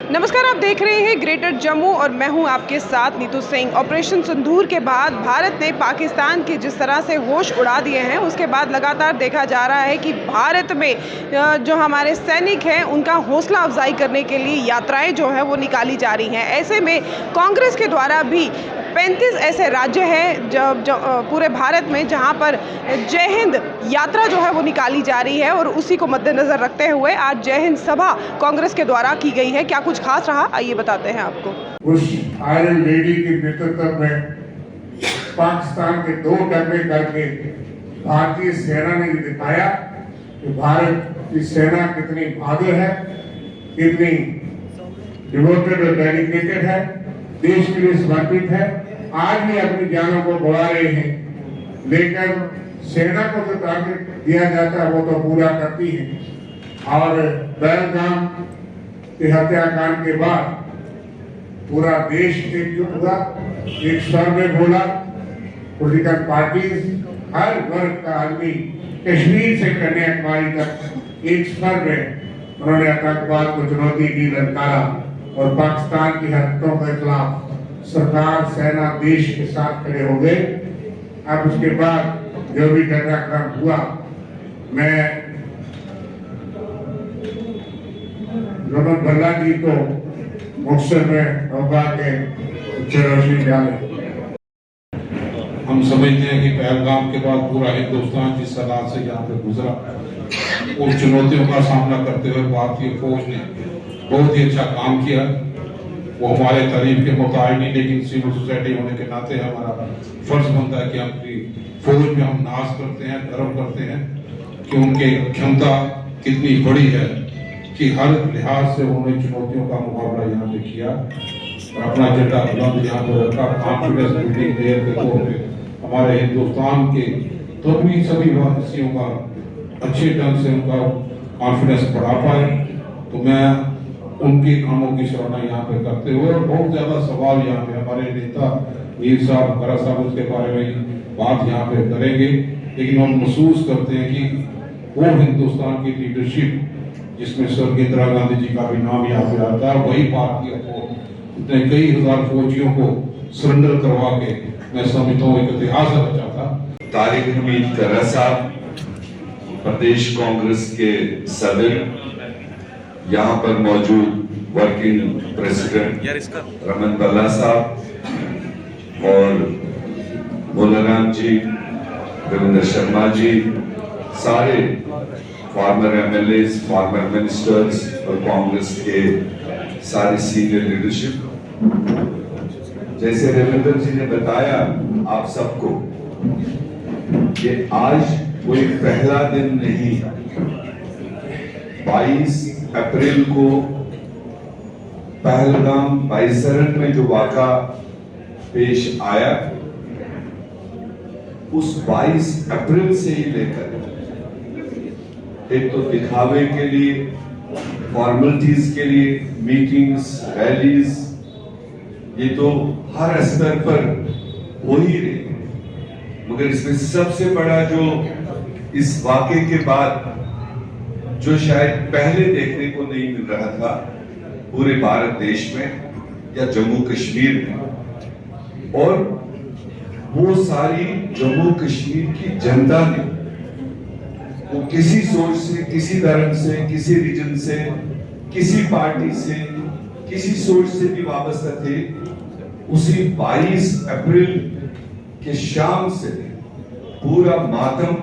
नमस्कार, आप देख रहे हैं ग्रेटर जम्मू और मैं हूं आपके साथ नीतू सिंह। ऑपरेशन सिंदूर के बाद भारत ने पाकिस्तान के जिस तरह से होश उड़ा दिए हैं, उसके बाद लगातार देखा जा रहा है कि भारत में जो हमारे सैनिक हैं उनका हौसला अफजाई करने के लिए यात्राएं जो है वो निकाली जा रही हैं। ऐसे में कांग्रेस के द्वारा भी 35 ऐसे राज्य हैं पूरे भारत में जहां पर जय हिंद यात्रा जो है वो निकाली जा रही है और उसी को मद्देनजर रखते हुए आज जय हिंद सभा कांग्रेस के द्वारा की गई है। क्या कुछ खास रहा, आइए बताते हैं आपको। उस आयरन लेडी के नेतृत्व में पाकिस्तान के 2 डब्बे करके भारतीय सेना ने दिखाया कि भारत की सेना कितनी बहादुर है, कितनी डिवोटेड और डेडिकेटेड है, देश के लिए समर्पित है। आज भी अपनी जानों को गंवा रहे हैं, लेकिन सेना को जो टारगेट दिया जाता है वो तो पूरा करती है। और पहलगाम के हत्याकांड के बाद पूरा देश एकजुट हुआ, एक स्वर में बोला। पॉलिटिकल पार्टी, हर वर्ग का आदमी कश्मीर से कन्याकुमारी तक एक स्वर में उन्होंने आतंकवाद को चुनौती दी, ललकारा और पाकिस्तान की हरकतों के खिलाफ सरकार, सेना, देश के साथ खड़े हो गए। अब उसके बाद जो भी घटनाक्रम हुआ, मैं रमन भल्ला जी को मुक्तसर में होगा के रोशनी डाले। हम समझते हैं कि पहलगाम के बाद पूरा हिंदुस्तान जिस हालात से यहाँ पे गुजरा, उस चुनौतियों का सामना करते हुए भारतीय फौज ने बहुत ही अच्छा काम किया। वो हमारे तारीफ के मुताबिक नहीं, लेकिन सिविल सोसाइटी होने के नाते हमारा फर्ज बनता है कि अपनी फौज में हम नाज करते हैं, गर्व करते हैं कि उनकी क्षमता कितनी बड़ी है कि हर लिहाज से उन्होंने चुनौतियों का मुकाबला यहाँ पे किया और अपना झंडा बुलंद यहाँ पर रखा। कॉन्फिडेंस बिल्डिंग देर के तौर पे हमारे हिंदुस्तान के सभी वासियों का अच्छे ढंग से उनका कॉन्फिडेंस बढ़ा पाए। तो मैं उनके कामों की सराहना यहाँ पे करते हुए, और बहुत ज्यादा सवाल यहाँ पे हमारे नेता मीर साहब, खरा साहब उसके बारे में बात यहाँ पे करेंगे, लेकिन हम महसूस करते हैं कि वो हिंदुस्तान की लीडरशिप जिसमें स्वर्गीय इंदिरा गांधी जी का भी नाम यहाँ पे आता है, वही पार्टी इतने कई हजार फौजियों को सरेंडर करवा के मैं समझता हूँ एक इतिहास रचा था। तारिक हमीद खरा साहब, प्रदेश कांग्रेस के सदर, यहाँ पर मौजूद वर्किंग प्रेसिडेंट रमन भल्ला साहब और बोलाराम जी, रविंद्र शर्मा जी, सारे फॉर्मर एमएलएज, फॉर्मर मिनिस्टर्स और कांग्रेस के सारी सीनियर लीडरशिप। जैसे रविंद्र जी ने बताया आप सबको कि आज कोई पहला दिन नहीं, 22 अप्रैल को पहलगाम बाईसरन में जो वाक़ा पेश आया, उस 22 अप्रैल से ही लेकर एक तो दिखावे के लिए, फॉर्मेलिटीज के लिए, मीटिंग्स, रैलीज, ये तो हर स्तर पर हो ही रही, मगर इसमें सबसे बड़ा जो इस वाक़े के बाद जो शायद पहले देखने को नहीं मिल रहा था पूरे भारत देश में या जम्मू कश्मीर में, और वो सारी जम्मू कश्मीर की जनता ने, वो किसी सोच से, किसी धर्म से, किसी रीजन से, किसी पार्टी से, किसी सोच से भी वाबस्ता थे, उसी 22 अप्रैल के शाम से पूरा मातम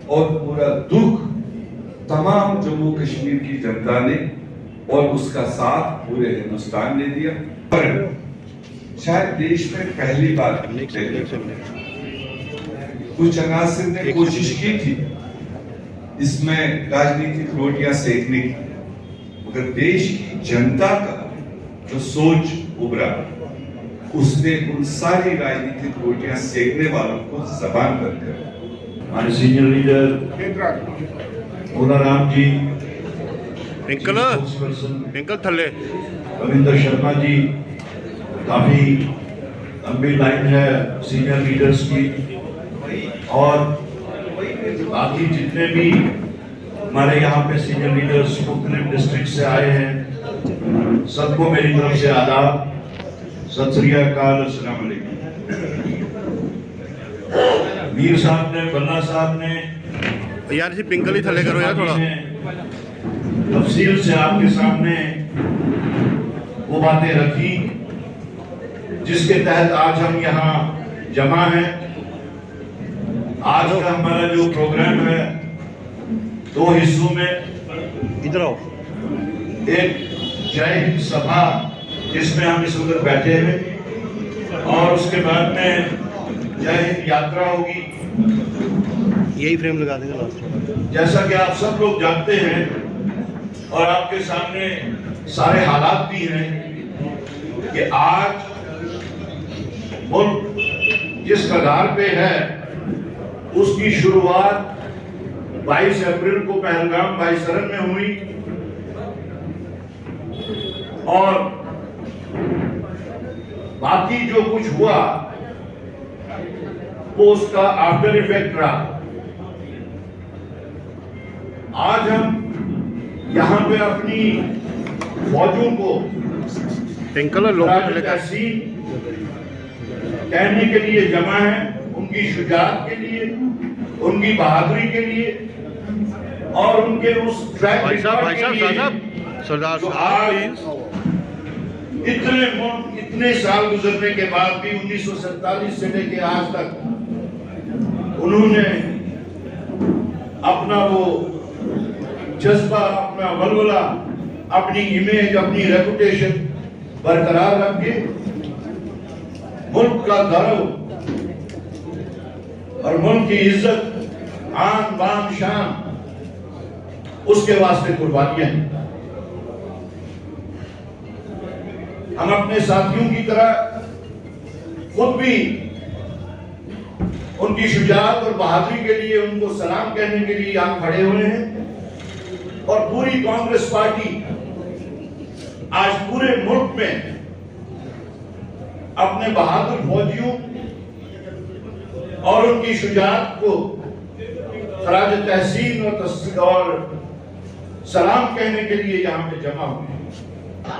और पूरा दुख तमाम जम्मू कश्मीर की जनता ने और उसका साथ पूरे हिंदुस्तान ने दिया। पर शायद देश में पहली बार कुछ अनासिर ने कोशिश की थी इसमें राजनीतिक रोटियां सेकने की, मगर देश की जनता का जो सोच उभरा, उसने उन सारी राजनीतिक रोटियां सेकने वालों को जबान पर दिया। हमारे सीनियर लीडर बोलाराम जी, अंकल थल्ले, रविंद्र शर्मा जी, काफी लंबी लाइन है सीनियर लीडर्स की, और बाकी जितने भी हमारे यहाँ पे सीनियर लीडर्स मुख्तलिफ डिस्ट्रिक्ट से आए हैं, सबको मेरी तरफ से आदाब, सत श्री अकाल, अस्सलाम वालेकुम। मीर साहब ने, बन्ना साहब ने, यार जी पिंकल ही थले करो यार थोड़ा, तफसील से आपके सामने वो बातें रखी जिसके तहत आज हम यहाँ जमा हैं। आज का हमारा जो प्रोग्राम है दो हिस्सों में, इधर आओ। एक जय हिंद सभा जिसमें हम इस वक्त बैठे हैं और उसके बाद में जय हिंद यात्रा होगी। यही फ्रेम लगा देंगे लास्ट। जैसा कि आप सब लोग जानते हैं और आपके सामने सारे हालात भी हैं कि आज मुल्क जिस कगार पे है उसकी शुरुआत 22 अप्रैल को पहलगाम बाईसरन में हुई और बाकी जो कुछ हुआ वो उसका आफ्टर इफेक्ट रहा। आज हम यहाँ पे अपनी फौजों को पिंकल और लोग तहसीन कहने के लिए जमा है, उनकी शुजाअत के लिए, उनकी बहादुरी के लिए और उनके उस ट्रैक रिकॉर्ड के लिए सरदार जो आज इतने साल गुजरने के बाद भी 1947 से लेके आज तक उन्होंने अपना वो जज्बा, अपना वलवला, अपनी इमेज, अपनी रेपुटेशन बरकरार रख के मुल्क का गौरव और मुल्क की इज्जत, आन बान शान, उसके वास्ते कुर्बानियां हैं। हम अपने साथियों की तरह खुद भी उनकी शुजाअत और बहादुरी के लिए उनको सलाम कहने के लिए यहाँ खड़े हुए हैं और पूरी कांग्रेस पार्टी आज पूरे मुल्क में अपने बहादुर फौजियों और उनकी शुजाअत को खराज तहसीन और सलाम कहने के लिए यहाँ पे जमा हुए हैं।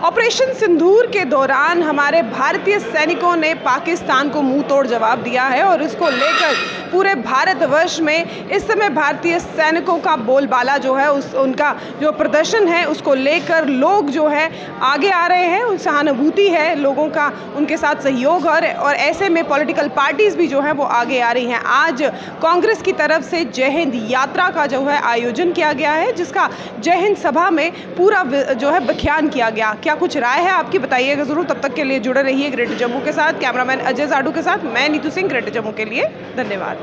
ऑपरेशन सिंदूर के दौरान हमारे भारतीय सैनिकों ने पाकिस्तान को मुंह तोड़ जवाब दिया है और इसको लेकर पूरे भारतवर्ष में इस समय भारतीय सैनिकों का बोलबाला जो है उनका जो प्रदर्शन है उसको लेकर लोग जो है आगे आ रहे हैं। सहानुभूति है लोगों का, उनके साथ सहयोग और ऐसे में पॉलिटिकल पार्टीज भी जो है वो आगे आ रही हैं। आज कांग्रेस की तरफ से जय हिंद यात्रा का जो है आयोजन किया गया है, जिसका जय हिंद सभा में पूरा जो है व्याख्यान किया गया। क्या कुछ राय है आपकी, बताइएगा जरूर। तब तक के लिए जुड़े रहिए ग्रेटर जम्मू के साथ। कैमरामैन अजय जाडू के साथ मैं नीतू सिंह, ग्रेटर जम्मू के लिए। धन्यवाद।